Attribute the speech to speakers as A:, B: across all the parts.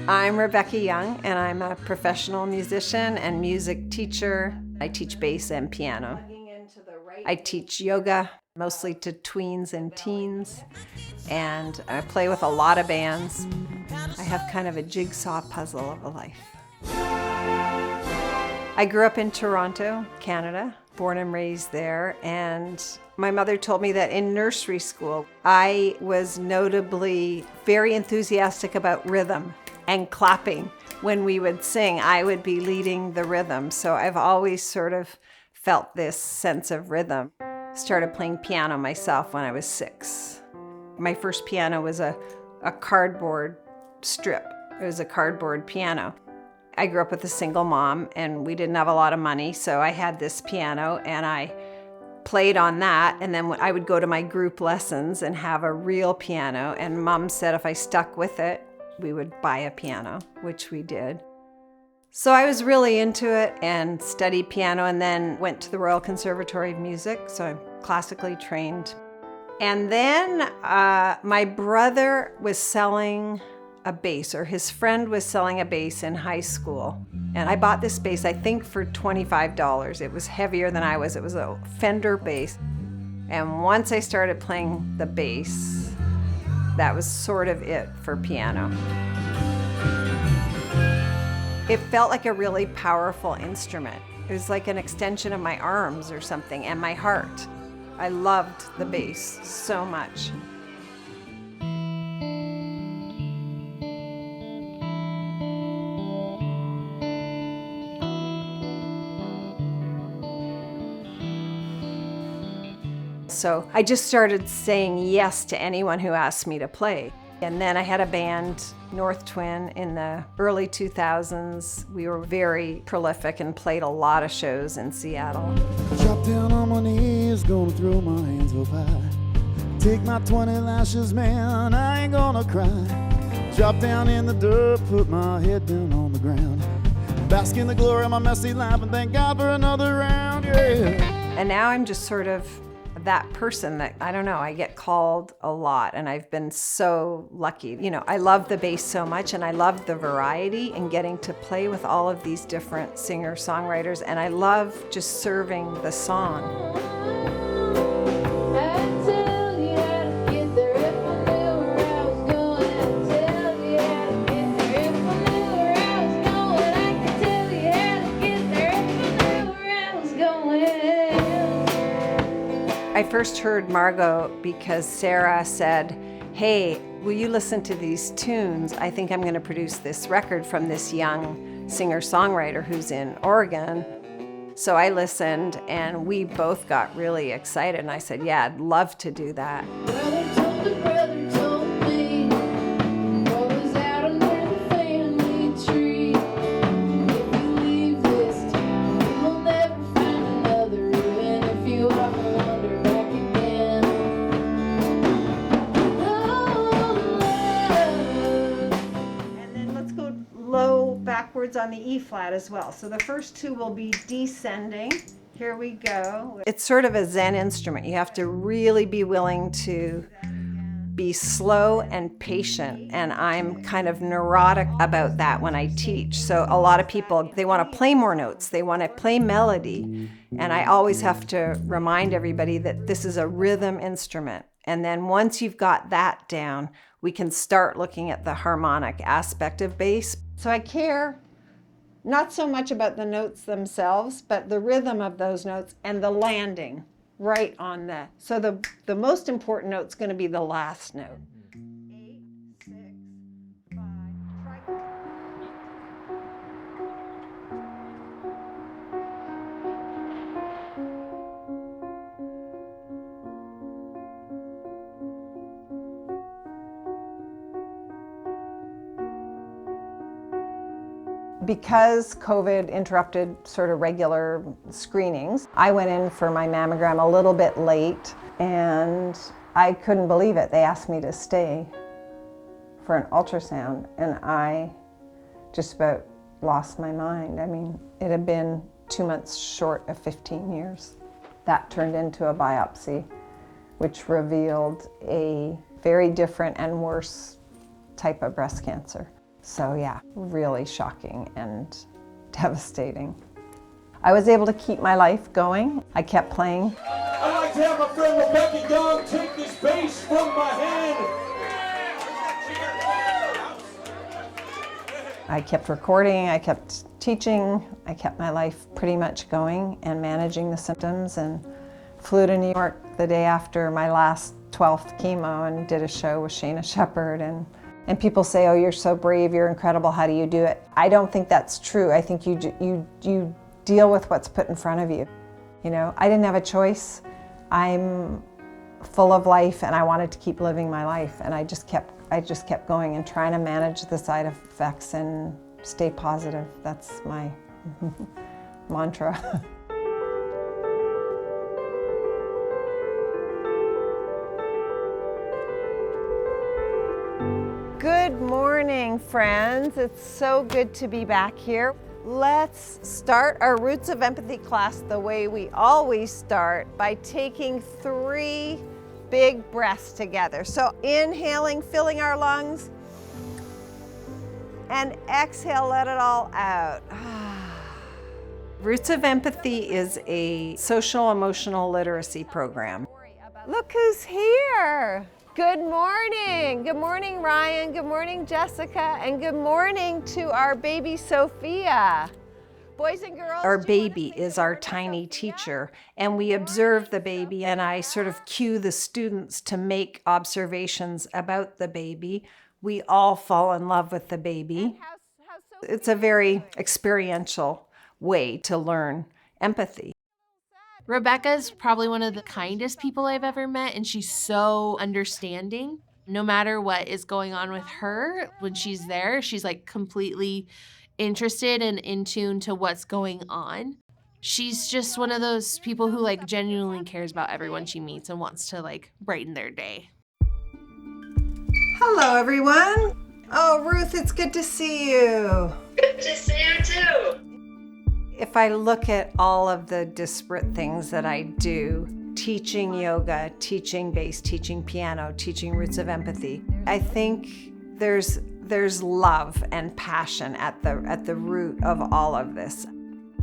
A: I'm Rebecca Young, and I'm a professional musician and music teacher. I teach bass and piano. I teach yoga, mostly to tweens and teens, and I play with a lot of bands. I have kind of a jigsaw puzzle of a life. I grew up in Toronto, Canada, born and raised there, and my mother told me that in nursery school, I was notably very enthusiastic about rhythm and clapping. When we would sing, I would be leading the rhythm, so I've always sort of felt this sense of rhythm. Started playing piano myself when I was 6. My first piano was a cardboard strip. It was a cardboard piano. I grew up with a single mom, and we didn't have a lot of money, so I had this piano, and I played on that, and then I would go to my group lessons and have a real piano, and Mom said if I stuck with it, we would buy a piano, which we did. So I was really into it and studied piano, and then went to the Royal Conservatory of Music, so I'm classically trained. And then my brother was selling a bass, or his friend was selling a bass in high school. And I bought this bass, I think for $25. It was heavier than I was. It was a Fender bass. And once I started playing the bass, that was sort of it for piano. It felt like a really powerful instrument. It was like an extension of my arms or something, and my heart. I loved the bass so much. So I just started saying yes to anyone who asked me to play. And then I had a band, North Twin, in the early 2000s. We were very prolific and played a lot of shows in Seattle.
B: Drop down on my knees, gonna throw my hands up high. Take my 20 lashes, man, I ain't gonna cry. Drop down in the dirt, put my head down on the ground. Bask in the glory of my messy life and thank God for another round, yeah.
A: And now I'm just sort of that person that, I don't know, I get called a lot, and I've been so lucky. You know, I love the bass so much, and I love the variety and getting to play with all of these different singer-songwriters, and I love just serving the song. I first heard Margot because Sarah said, hey, will you listen to these tunes? I think I'm going to produce this record from this young singer-songwriter who's in Oregon. So I listened, and we both got really excited, and I said, yeah, I'd love to do that.
C: Brother told me, what was out under the family tree. If you leave this town, you'll never find another, even if you walk under back again. Oh, love.
A: And then let's go low backwards on the E flat as well. So the first two will be descending. Here we go. It's sort of a Zen instrument. You have to really be willing to be slow and patient, and I'm kind of neurotic about that when I teach. So a lot of people, they want to play more notes, they want to play melody, and I always have to remind everybody that this is a rhythm instrument. And then once you've got that down, we can start looking at the harmonic aspect of bass. So I care not so much about the notes themselves, but the rhythm of those notes and the landing right on the, so the most important note's going to be the last note. 8, 6, 5, try. Because COVID interrupted sort of regular screenings, I went in for my mammogram a little bit late, and I couldn't believe it. They asked me to stay for an ultrasound, and I just about lost my mind. I mean, it had been 2 months short of 15 years. That turned into a biopsy which revealed a very different and worse type of breast cancer. So yeah, really shocking and devastating. I was able to keep my life going. I kept playing.
D: I'd like to have my friend Rebecca Young take this bass from my hand.
A: I kept recording, I kept teaching, I kept my life pretty much going and managing the symptoms, and flew to New York the day after my last 12th chemo and did a show with Shayna Shepherd. And people say, oh, you're so brave, you're incredible, how do you do it? I don't think that's true. I think you deal with what's put in front of you. You know, I didn't have a choice. I'm full of life and I wanted to keep living my life, and I just kept going and trying to manage the side effects and stay positive. That's my mantra. Good morning, friends. It's so good to be back here. Let's start our Roots of Empathy class the way we always start, by taking 3 big breaths together. So inhaling, filling our lungs, and exhale, let it all out. Roots of Empathy is a social emotional literacy program. Look who's here. Good morning. Good morning, Ryan. Good morning, Jessica. And good morning to our baby, Sophia. Boys and girls, our baby is our tiny teacher, and we observe the baby, and I sort of cue the students to make observations about the baby. We all fall in love with the baby. It's a very experiential way to learn empathy.
E: Rebecca's probably one of the kindest people I've ever met, and she's so understanding. No matter what is going on with her, when she's there, she's like completely interested and in tune to what's going on. She's just one of those people who like genuinely cares about everyone she meets and wants to like brighten their day.
A: Hello, everyone. Oh, Ruth, it's good to see you.
F: Good to see you too.
A: If I look at all of the disparate things that I do, teaching yoga, teaching bass, teaching piano, teaching Roots of Empathy, I think there's love and passion at the root of all of this.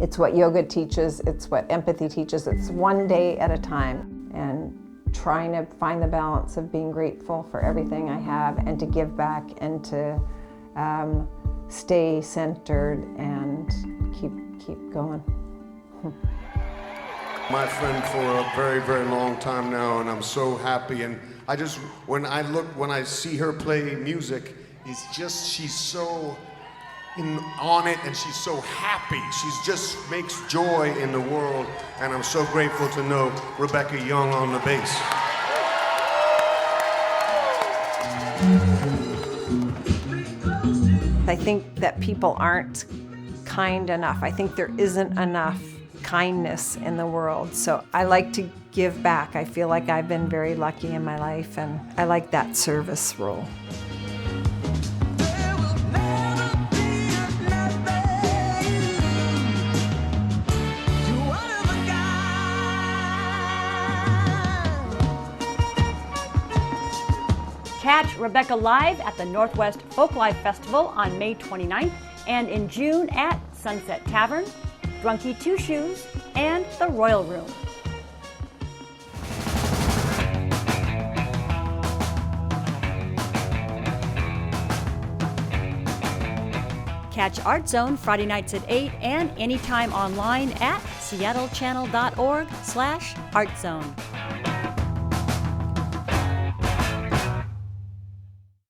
A: It's what yoga teaches, it's what empathy teaches. It's one day at a time, and trying to find the balance of being grateful for everything I have and to give back and to stay centered and keep going.
G: My friend for a very, very long time now, and I'm so happy. And I just, when I see her play music, it's just, she's so on it, and she's so happy. She's just makes joy in the world, and I'm so grateful to know Rebecca Young on the bass.
A: I think that people aren't kind enough. I think there isn't enough kindness in the world. So I like to give back. I feel like I've been very lucky in my life, and I like that service role.
H: Catch Rebecca live at the Northwest Folklife Festival on May 29th and in June at Sunset Tavern, Drunky Two Shoes, and the Royal Room. Catch Art Zone Friday nights at 8 and anytime online at seattle.gov/artzone.